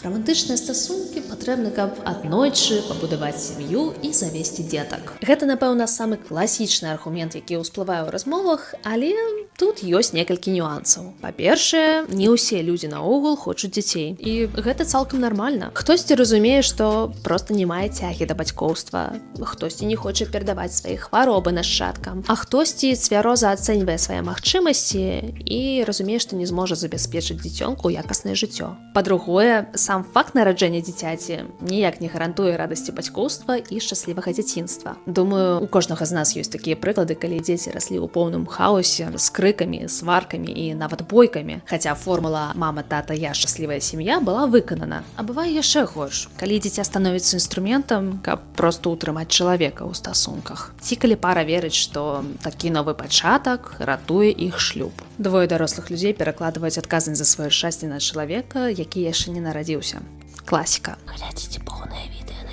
Романтычныя стасункі патрэбны, каб аднойчы пабудаваць сям'ю і завесці дзетак. Гэта, напэўна, самы класічны аргумент, які ўсплывае ў размовах, але тут ёсць некалькі нюансаў. Па-першае, не ўсе людзі наогул хочуць дзяцей. І гэта цалкам нармальна. Хтосьці разумее, што проста не мае цягі да бацькоўства, хтосьці не хоча перадаваць свае хваробы нашчадкам, а хтосьці цвяроза ацэньвае свае магчымасці і разумее, што не зможа забяспечыць дзіцёнку якаснае жыццё. Па-другое, сам факт нараджэння дзіцяці ніяк не гарантуе радасці бацькоўства і шчаслівага дзяцінства. Думаю, у кожнага з нас ёсць такія прыклады, калі дзеці раслі ў поўным хаосе, з крыкамі, сваркамі і нават бойкамі. Хаця формула «мама, тата, я, шчаслівая сям'я» была выканана. А бывае яшчэ горш, калі дзіця становіцца інструментам, каб проста ўтрымаць чалавека ў стасунках. Ці калі пара верыць, што такі новы пачатак ратуе іх шлюб. Двое дарослых людзей перакладваюць адказнасць за сваё шчасце на чалавека, які яшчэ не нарадзіўся. Класіка. Глядзіце поўнае відэа